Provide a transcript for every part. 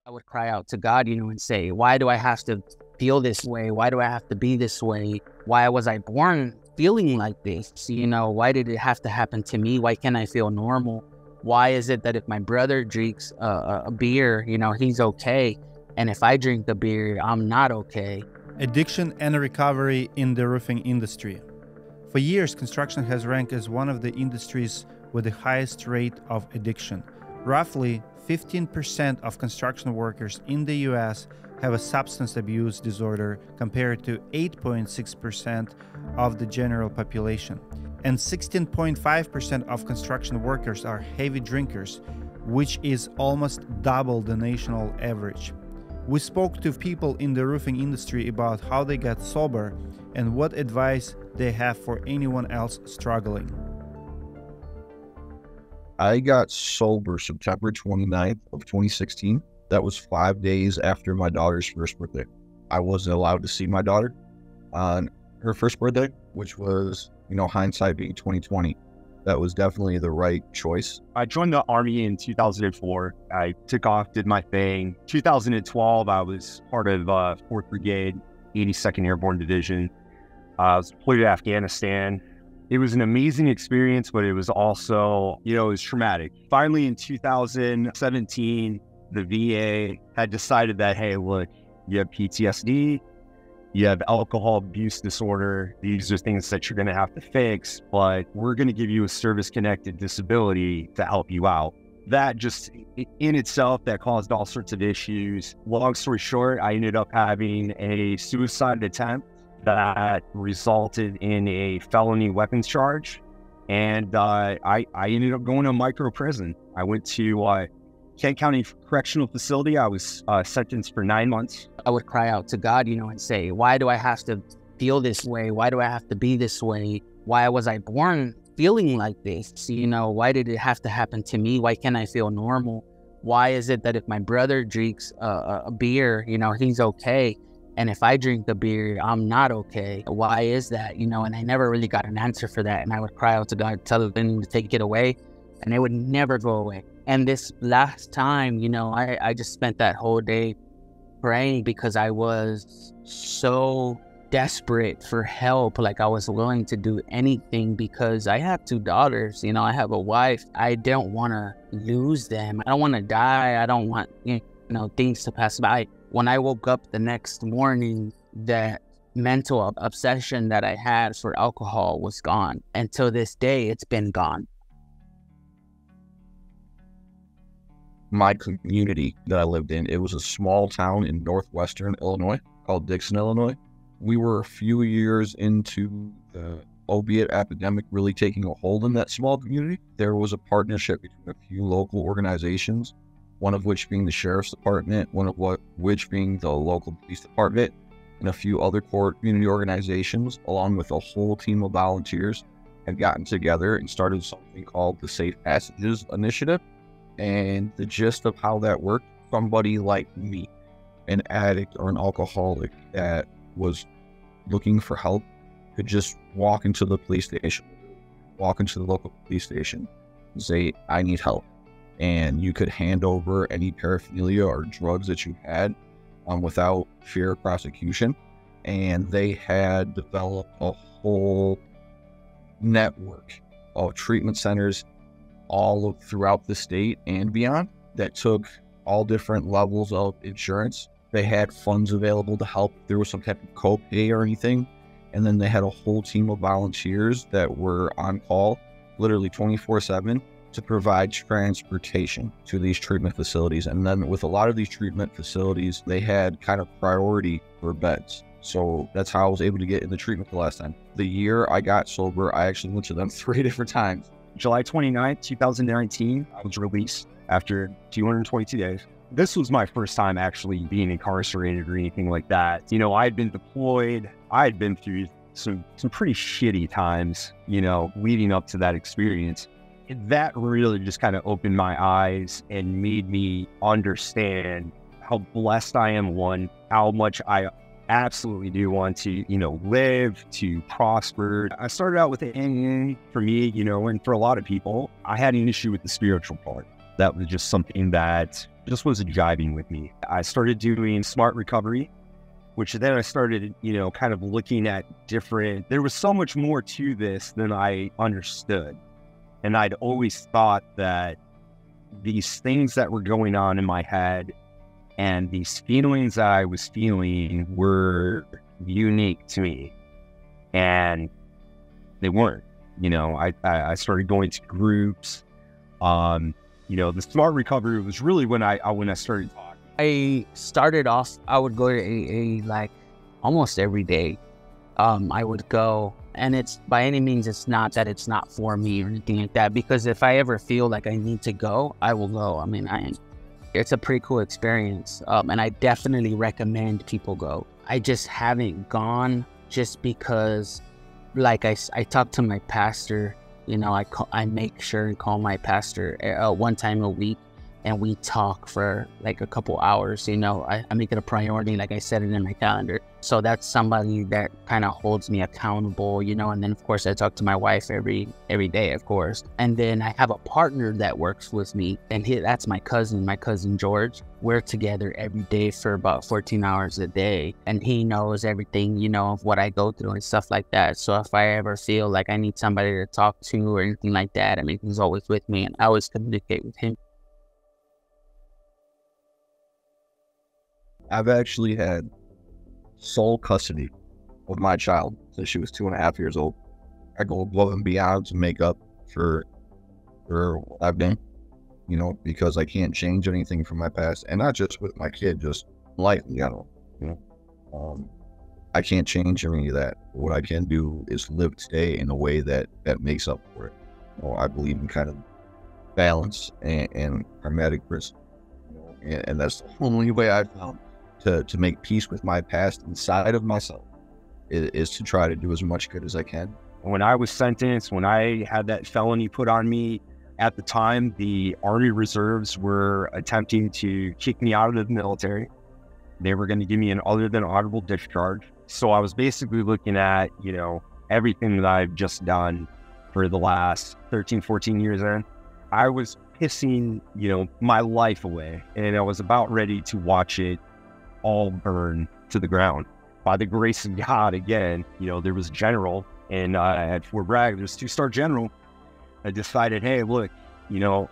I would cry out to God, and say, why do I have to feel this way? Why do I have to be this way? Why was I born feeling like this? Why did it have to happen to me? Why can't I feel normal? Why is it that if my brother drinks a beer, he's okay? And if I drink the beer, I'm not okay. Addiction and recovery in the roofing industry. For years, construction has ranked as one of the industries with the highest rate of addiction. Roughly 15% of construction workers in the US have a substance abuse disorder compared to 8.6% of the general population. And 16.5% of construction workers are heavy drinkers, which is almost double the national average. We spoke to people in the roofing industry about how they got sober and what advice they have for anyone else struggling. I got sober September 29th of 2016. That was 5 days after my daughter's first birthday. I wasn't allowed to see my daughter on her first birthday, which was, hindsight being 2020. That was definitely the right choice. I joined the Army in 2004. I took off, did my thing. 2012, I was part of 4th Brigade, 82nd Airborne Division. I was deployed to Afghanistan. It was an amazing experience, but it was also, it was traumatic. Finally, in 2017, the VA had decided that, hey, look, you have PTSD, you have alcohol abuse disorder. These are things that you're going to have to fix, but we're going to give you a service-connected disability to help you out. That just in itself, that caused all sorts of issues. Long story short, I ended up having a suicide attempt that resulted in a felony weapons charge. And I ended up going to micro prison. I went to Kent County Correctional Facility. I was sentenced for 9 months. I would cry out to God, and say, why do I have to feel this way? Why do I have to be this way? Why was I born feeling like this? Why did it have to happen to me? Why can't I feel normal? Why is it that if my brother drinks a beer, he's okay? And if I drink the beer, I'm not okay. Why is that? And I never really got an answer for that. And I would cry out to God, tell them to take it away, and it would never go away. And this last time, I just spent that whole day praying because I was so desperate for help. Like I was willing to do anything because I have 2 daughters, I have a wife. I don't want to lose them. I don't want to die. I don't want, things to pass by. When I woke up the next morning, that mental obsession that I had for alcohol was gone. And to this day, it's been gone. My community that I lived in, it was a small town in northwestern Illinois called Dixon, Illinois. We were a few years into the opiate epidemic really taking a hold in that small community. There was a partnership between a few local organizations, one of which being the sheriff's department, which being the local police department, and a few other community organizations, along with a whole team of volunteers, had gotten together and started something called the Safe Passages Initiative. And the gist of how that worked, somebody like me, an addict or an alcoholic that was looking for help, could just walk into the police station, walk into the local police station and say, I need help. And you could hand over any paraphernalia or drugs that you had without fear of prosecution. And they had developed a whole network of treatment centers all throughout the state and beyond that took all different levels of insurance. They had funds available to help if there was some type of copay or anything. And then they had a whole team of volunteers that were on call literally 24/7 to provide transportation to these treatment facilities. And then with a lot of these treatment facilities, they had kind of priority for beds. So that's how I was able to get in the treatment the last time. The year I got sober, I actually went to them 3 different times. July 29th, 2019, I was released after 222 days. This was my first time actually being incarcerated or anything like that. I'd been deployed. I'd been through some pretty shitty times, leading up to that experience. That really just kind of opened my eyes and made me understand how blessed I am, one, how much I absolutely do want to, live, to prosper. I started out with AA for me, and for a lot of people, I had an issue with the spiritual part. That was just something that just was jiving with me. I started doing smart recovery, which then I started, kind of looking at there was so much more to this than I understood. And I'd always thought that these things that were going on in my head and these feelings that I was feeling were unique to me. And they weren't. I started going to groups. The smart recovery was really when I started talking. I started off, I would go to AA like almost every day. I would go, and it's by any means, it's not that it's not for me or anything like that, because if I ever feel like I need to go, I will go. I mean, it's a pretty cool experience. And I definitely recommend people go. I just haven't gone just because, like I talked to my pastor, I make sure to call my pastor one time a week, and we talk for like a couple hours. I make it a priority, like I set it in my calendar. So that's somebody that kind of holds me accountable, and then of course I talk to my wife every day, of course. And then I have a partner that works with me, and that's my cousin George. We're together every day for about 14 hours a day, and he knows everything, of what I go through and stuff like that. So if I ever feel like I need somebody to talk to or anything like that, I mean, he's always with me, and I always communicate with him. I've actually had sole custody of my child since she was 2.5 years old. I go above and beyond to make up for what I've done, because I can't change anything from my past, and not just with my kid, just life in general. I can't change any of that. What I can do is live today in a way that makes up for it. I believe in kind of balance and pragmatic risk, and that's the only way I've found to make peace with my past inside of myself is to try to do as much good as I can. When I was sentenced, when I had that felony put on me, at the time, the Army Reserves were attempting to kick me out of the military. They were going to give me an other than honorable discharge. So I was basically looking at, everything that I've just done for the last 13, 14 years in. I was pissing, my life away, and I was about ready to watch it all burn to the ground. By the grace of God, again, there was a general, and at Fort Bragg, there's 2-star general. I decided, hey, look,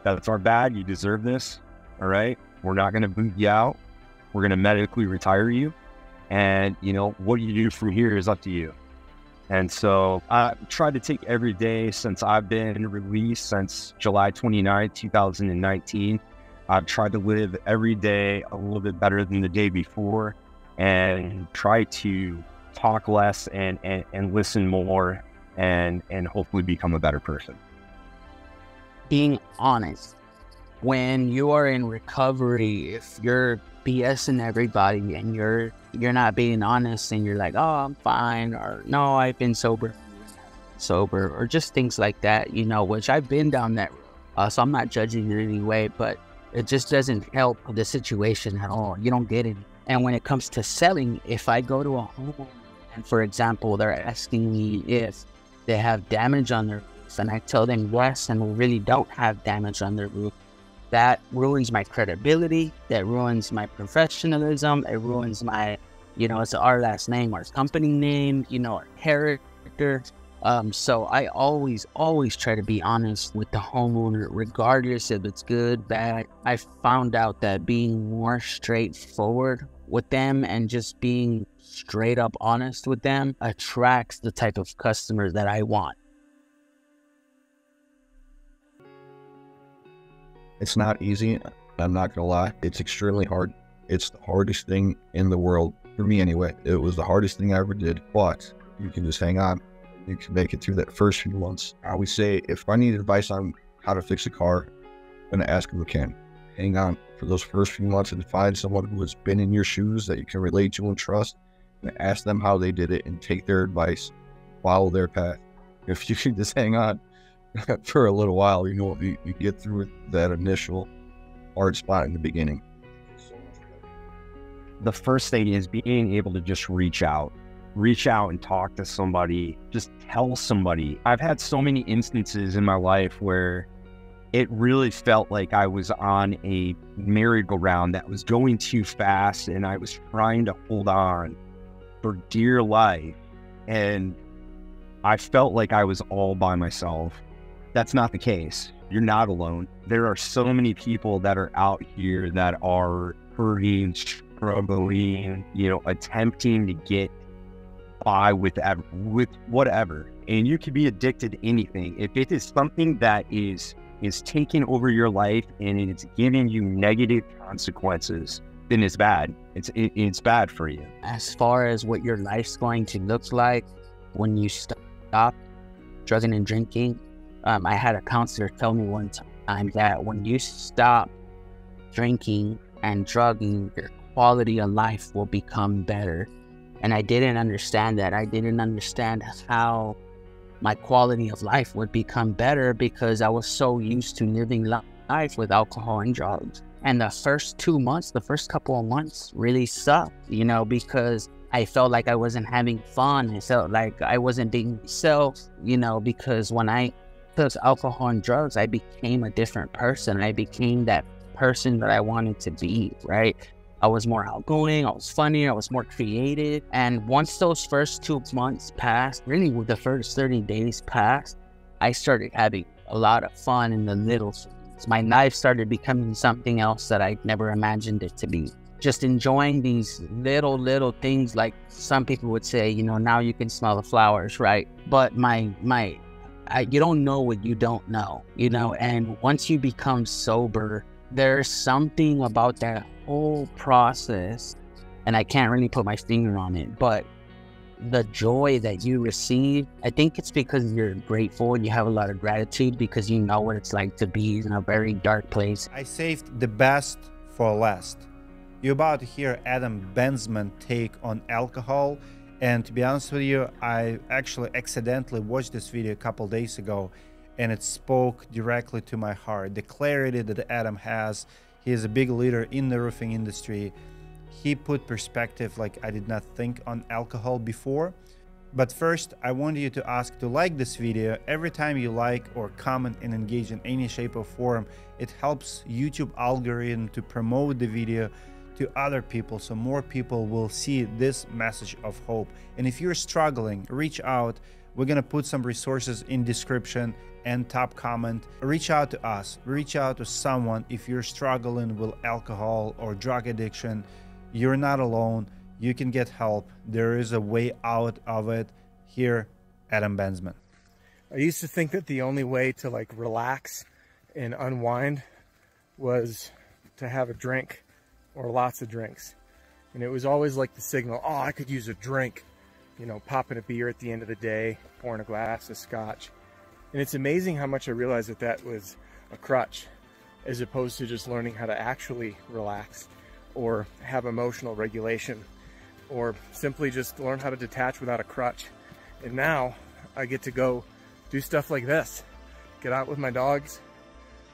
that's our bad. You deserve this. All right. We're not going to boot you out. We're going to medically retire you. And, what you do from here is up to you. And so I tried to take every day since I've been released, since July 29, 2019. I've tried to live every day a little bit better than the day before, and try to talk less and listen more, and hopefully become a better person. Being honest. When you are in recovery, if you're BSing everybody and you're not being honest, and you're like, oh, I'm fine, or no, I've been sober, or just things like that, which I've been down that road. So I'm not judging in any way, but it just doesn't help the situation at all. You don't get it. And when it comes to selling, if I go to a home and, for example, they're asking me if they have damage on their roof, and I tell them yes, and we really don't have damage on their roof, that ruins my credibility, that ruins my professionalism, it ruins my, it's our last name, our company name, our character. So I always try to be honest with the homeowner, regardless if it's good, bad. I found out that being more straightforward with them and just being straight up honest with them attracts the type of customers that I want. It's not easy. I'm not going to lie. It's extremely hard. It's the hardest thing in the world, for me anyway. It was the hardest thing I ever did, but you can just hang on. You can make it through that first few months. I always say, if I need advice on how to fix a car, I'm going to ask who I can. Hang on for those first few months and find someone who has been in your shoes that you can relate to and trust, and ask them how they did it and take their advice, follow their path. If you can just hang on for a little while, you get through that initial hard spot in the beginning. The first thing is being able to just reach out and talk to somebody, just tell somebody. I've had so many instances in my life where it really felt like I was on a merry-go-round that was going too fast, and I was trying to hold on for dear life. And I felt like I was all by myself. That's not the case. You're not alone. There are so many people that are out here that are hurting, struggling, attempting to get by with whatever. And you can be addicted to anything. If it is something that is taking over your life and it's giving you negative consequences, then it's bad. It's bad for you. As far as what your life's going to look like when you stop drugging and drinking, I had a counselor tell me one time that when you stop drinking and drugging, your quality of life will become better. And I didn't understand that. I didn't understand how my quality of life would become better because I was so used to living life with alcohol and drugs. And the first couple of months really sucked, because I felt like I wasn't having fun. I felt like I wasn't being myself, because when I took alcohol and drugs, I became a different person. I became that person that I wanted to be, right? I was more outgoing, I was funnier, I was more creative. And once those first 2 months passed, really with the first 30 days passed, I started having a lot of fun in the little things. My life started becoming something else that I never imagined it to be. Just enjoying these little things, like some people would say, now you can smell the flowers, right? But you don't know what you don't know, and once you become sober, there's something about that whole process, and I can't really put my finger on it, but the joy that you receive, I think it's because you're grateful and you have a lot of gratitude because you know what it's like to be in a very dark place. I saved the best for last. You're about to hear Adam Benzman's take on alcohol, and to be honest with you, I actually accidentally watched this video a couple days ago, and it spoke directly to my heart. The clarity that Adam has, he is a big leader in the roofing industry. He put perspective like I did not think on alcohol before. But first, I want you to ask to like this video. Every time you like or comment and engage in any shape or form, it helps YouTube algorithm to promote the video to other people, so more people will see this message of hope. And if you're struggling, reach out. We're gonna put some resources in description and top comment. Reach out to us, reach out to someone. If you're struggling with alcohol or drug addiction, you're not alone. You can get help. There is a way out of it. Here, Adam Benzman. I used to think that the only way to relax and unwind was to have a drink or lots of drinks. And it was always like the signal, oh, I could use a drink. Popping a beer at the end of the day, pouring a glass of scotch. And it's amazing how much I realized that that was a crutch, as opposed to just learning how to actually relax or have emotional regulation, or simply just learn how to detach without a crutch. And now I get to go do stuff like this, get out with my dogs,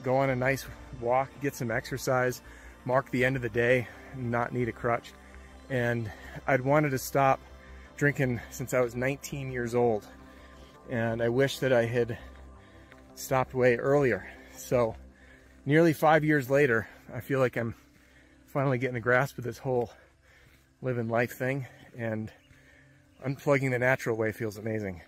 go on a nice walk, get some exercise, mark the end of the day, not need a crutch. And I'd wanted to stop drinking since I was 19 years old, and I wish that I had stopped way earlier. So nearly 5 years later, I feel like I'm finally getting a grasp of this whole living life thing, and unplugging the natural way feels amazing.